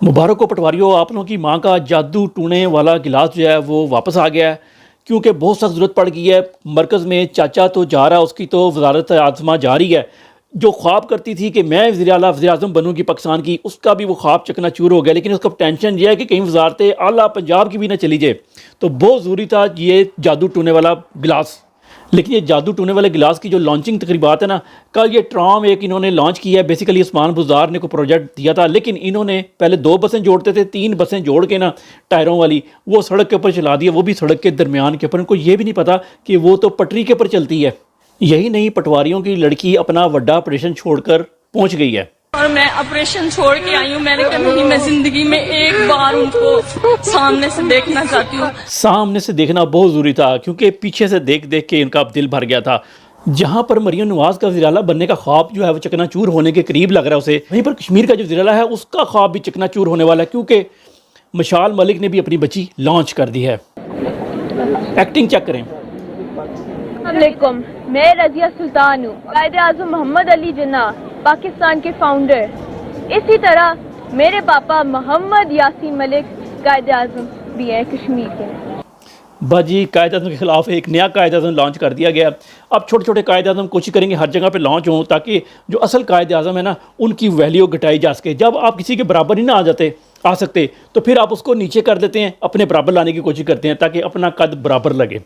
मुबारक हो पटवारियों, आप लोगों की माँ का जादू टूने वाला गिलास जो है वो वापस आ गया है। क्योंकि बहुत सख्त ज़रूरत पड़ गई है। मरकज़ में चाचा तो जा रहा है, उसकी तो वजारत आज़मा जा रही है। जो ख्वाब करती थी कि मैं वज़ीर आज़म बनूंगी पाकिस्तान की, उसका भी वो ख्वाब चकनाचूर हो गया। लेकिन उसका टेंशन ये है कि कहीं वजारत आला पंजाब की भी ना चली जाए। तो बहुत ज़रूरी था ये जादू टूने वाला गिलास। लेकिन ये जादू टूने वाले गिलास की जो लॉन्चिंग तकरीबात है ना, कल ये ट्राम एक इन्होंने लॉन्च किया है। बेसिकली उस्मान बुज़दार ने को प्रोजेक्ट दिया था, लेकिन इन्होंने पहले 2 बसें जोड़ते थे, 3 बसें जोड़ के ना टायरों वाली वो सड़क के ऊपर चला दिया, वो भी सड़क के दरमियान के ऊपर। उनको ये भी नहीं पता कि वो तो पटरी के ऊपर चलती है। यही नहीं, पटवारियों की लड़की अपना बड़ा ऑपरेशन छोड़कर पहुंच गई है। और मैं ऑपरेशन छोड़ के आई हूँ। मैंने कहा नहीं, मैं जिंदगी में एक बार उनको सामने से देखना चाहती हूँ। सामने से देखना बहुत ज़रूरी था, क्योंकि पीछे से देख देख के इनका दिल भर गया था। जहाँ पर मरियम नवाज का वज़ीर आला बनने का ख्वाब जो है वो चकनाचूर होने के करीब लग रहा है उसे, वहीं पर कश्मीर का जो वज़ीर आला है उसका ख्वाब भी चकनाचूर होने वाला है, क्योंकि मशाल मलिक ने भी अपनी बच्ची लॉन्च कर दी है। एक्टिंग चेक करें। अस्सलामुअलैकुम, मैं रज़िया सुल्तान हूँ, कायदे आज़म मोहम्मद अली जिन्ना पाकिस्तान के फाउंडर। इसी तरह मेरे पापा मोहम्मद यासीन मलिक कायदे आज़म भी हैं कश्मीर के। बाजी कायद आज़म के खिलाफ एक नया कायद आज़म लॉन्च कर दिया गया। अब छोटे छोटे कायद आज़म कोशिश करेंगे हर जगह पे लॉन्च हों, ताकि जो असल कायद आज़म है ना उनकी वैल्यू घटाई जा सके। जब आप किसी के बराबर ही ना आ सकते, तो फिर आप उसको नीचे कर देते हैं, अपने बराबर लाने की कोशिश करते हैं ताकि अपना कद बराबर लगे।